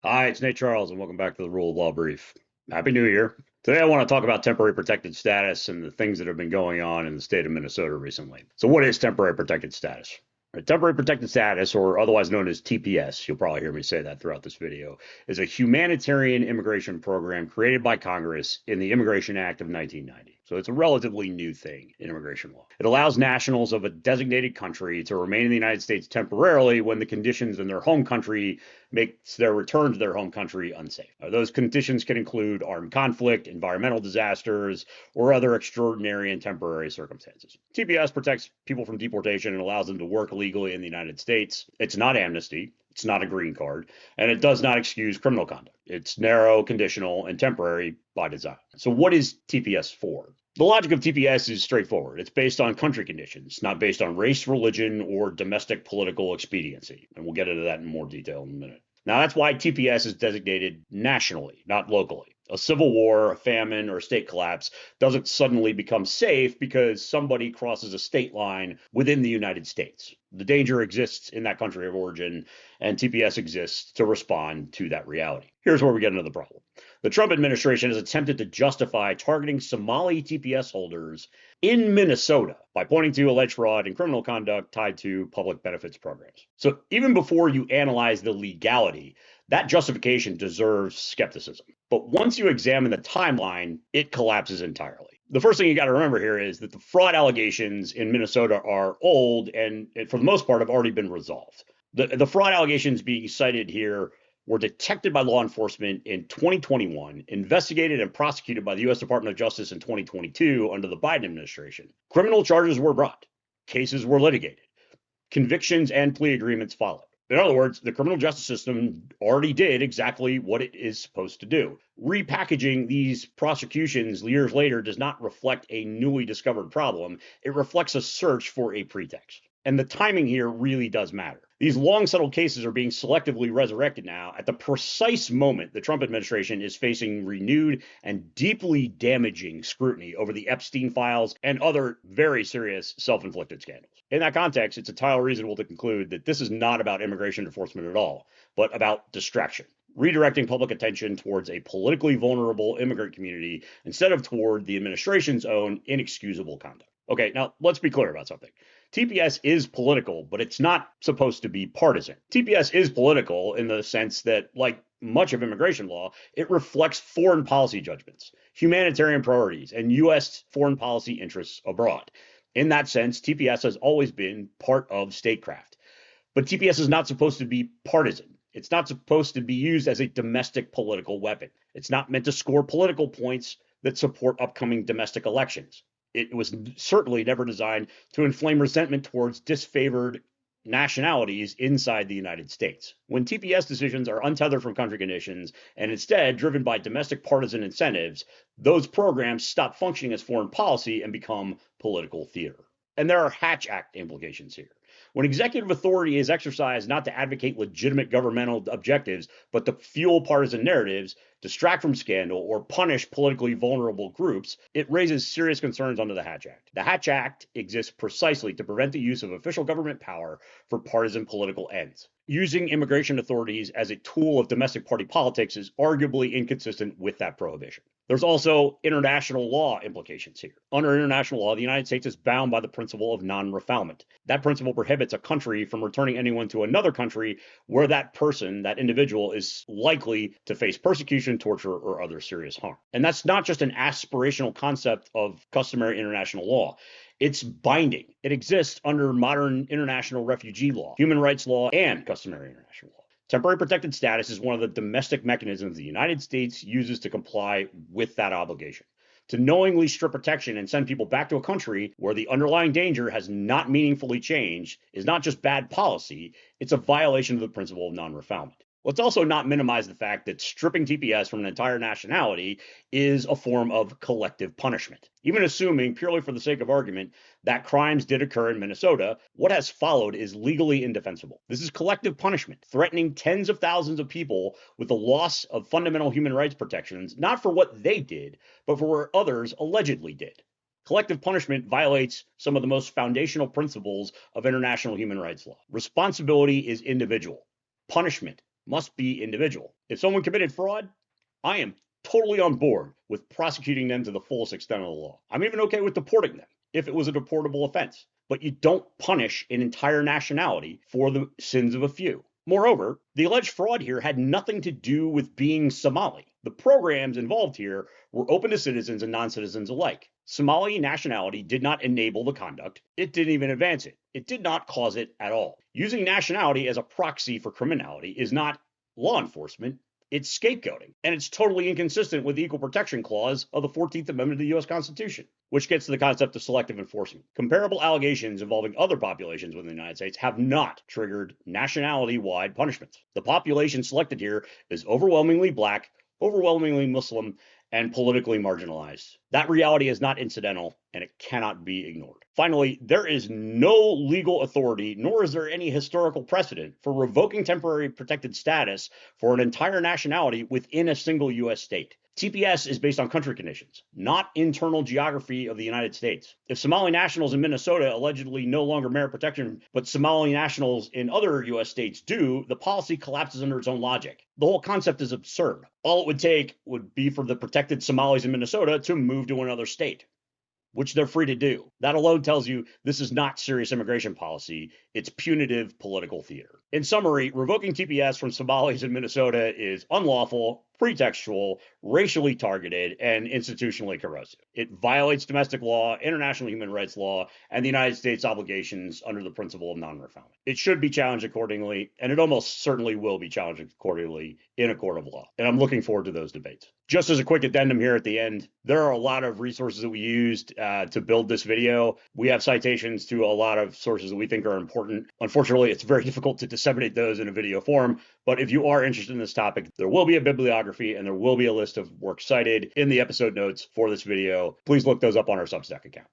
Hi, it's Nate Charles, and welcome back to the Rule of Law Brief. Happy New Year. Today, I want to talk about temporary protected status and the things that have been going on in the state of Minnesota recently. So, what is temporary protected status? Temporary protected status, or otherwise known as TPS, you'll probably hear me say that throughout this video, is a humanitarian immigration program created by Congress in the Immigration Act of 1990. So it's a relatively new thing in immigration law. It allows nationals of a designated country to remain in the United States temporarily when the conditions in their home country makes their return to their home country unsafe. Those conditions can include armed conflict, environmental disasters, or other extraordinary and temporary circumstances. TPS protects people from deportation and allows them to work legally in the United States. It's not amnesty. It's not a green card, and it does not excuse criminal conduct. It's narrow, conditional, and temporary by design. So what is TPS for? The logic of TPS is straightforward. It's based on country conditions, not based on race, religion, or domestic political expediency. And we'll get into that in more detail in a minute. Now, that's why TPS is designated nationally, not locally. A civil war, a famine, or a state collapse doesn't suddenly become safe because somebody crosses a state line within the United States. The danger exists in that country of origin, and TPS exists to respond to that reality. Here's where we get into the problem. The Trump administration has attempted to justify targeting Somali TPS holders in Minnesota by pointing to alleged fraud and criminal conduct tied to public benefits programs. So even before you analyze the legality, that justification deserves skepticism. But once you examine the timeline, it collapses entirely. The first thing you got to remember here is that the fraud allegations in Minnesota are old and for the most part have already been resolved. The fraud allegations being cited here were detected by law enforcement in 2021, investigated and prosecuted by the U.S. Department of Justice in 2022 under the Biden administration. Criminal charges were brought, cases were litigated, convictions and plea agreements followed. In other words, the criminal justice system already did exactly what it is supposed to do. Repackaging these prosecutions years later does not reflect a newly discovered problem. It reflects a search for a pretext. And the timing here really does matter. These long settled cases are being selectively resurrected now at the precise moment the Trump administration is facing renewed and deeply damaging scrutiny over the Epstein files and other very serious self-inflicted scandals. In that context, it's entirely reasonable to conclude that this is not about immigration enforcement at all, but about distraction, redirecting public attention towards a politically vulnerable immigrant community instead of toward the administration's own inexcusable conduct. Okay, now let's be clear about something. TPS is political, but it's not supposed to be partisan. TPS is political in the sense that, like much of immigration law, it reflects foreign policy judgments, humanitarian priorities, and U.S. foreign policy interests abroad. In that sense, TPS has always been part of statecraft. But TPS is not supposed to be partisan. It's not supposed to be used as a domestic political weapon. It's not meant to score political points that support upcoming domestic elections. It was certainly never designed to inflame resentment towards disfavored nationalities inside the United States. When TPS decisions are untethered from country conditions and instead driven by domestic partisan incentives, those programs stop functioning as foreign policy and become political theater. And there are Hatch Act implications here. When executive authority is exercised not to advocate legitimate governmental objectives, but to fuel partisan narratives, distract from scandal, or punish politically vulnerable groups, it raises serious concerns under the Hatch Act. The Hatch Act exists precisely to prevent the use of official government power for partisan political ends. Using immigration authorities as a tool of domestic party politics is arguably inconsistent with that prohibition. There's also international law implications here. Under international law, the United States is bound by the principle of non-refoulement. That principle prohibits a country from returning anyone to another country where that person, that individual, is likely to face persecution, torture, or other serious harm. And that's not just an aspirational concept of customary international law. It's binding. It exists under modern international refugee law, human rights law, and customary international law. Temporary protected status is one of the domestic mechanisms the United States uses to comply with that obligation. To knowingly strip protection and send people back to a country where the underlying danger has not meaningfully changed is not just bad policy, it's a violation of the principle of non-refoulement. Let's also not minimize the fact that stripping TPS from an entire nationality is a form of collective punishment. Even assuming, purely for the sake of argument, that crimes did occur in Minnesota, what has followed is legally indefensible. This is collective punishment, threatening tens of thousands of people with the loss of fundamental human rights protections, not for what they did, but for what others allegedly did. Collective punishment violates some of the most foundational principles of international human rights law. Responsibility is individual. Punishment must be individual. If someone committed fraud, I am totally on board with prosecuting them to the fullest extent of the law. I'm even okay with deporting them if it was a deportable offense. But you don't punish an entire nationality for the sins of a few. Moreover, the alleged fraud here had nothing to do with being Somali. The programs involved here were open to citizens and non-citizens alike. Somali nationality did not enable the conduct. It didn't even advance it. It did not cause it at all. Using nationality as a proxy for criminality is not law enforcement. It's scapegoating, and it's totally inconsistent with the Equal Protection Clause of the 14th Amendment of the U.S. Constitution, which gets to the concept of selective enforcement. Comparable allegations involving other populations within the United States have not triggered nationality-wide punishments. The population selected here is overwhelmingly Black, overwhelmingly Muslim, and politically marginalized. That reality is not incidental, and it cannot be ignored. Finally, there is no legal authority, nor is there any historical precedent for revoking temporary protected status for an entire nationality within a single U.S. state. TPS is based on country conditions, not internal geography of the United States. If Somali nationals in Minnesota allegedly no longer merit protection, but Somali nationals in other U.S. states do, the policy collapses under its own logic. The whole concept is absurd. All it would take would be for the protected Somalis in Minnesota to move to another state, which they're free to do. That alone tells you this is not serious immigration policy. It's punitive political theater. In summary, revoking TPS from Somalis in Minnesota is unlawful, pretextual, racially targeted, and institutionally corrosive. It violates domestic law, international human rights law, and the United States obligations under the principle of non-refoulement. It should be challenged accordingly, and it almost certainly will be challenged accordingly in a court of law. And I'm looking forward to those debates. Just as a quick addendum here at the end, there are a lot of resources that we used to build this video. We have citations to a lot of sources that we think are important. Unfortunately, it's very difficult to disseminate those in a video form, but if you are interested in this topic, there will be a bibliography and there will be a list of works cited in the episode notes for this video. Please look those up on our Substack account.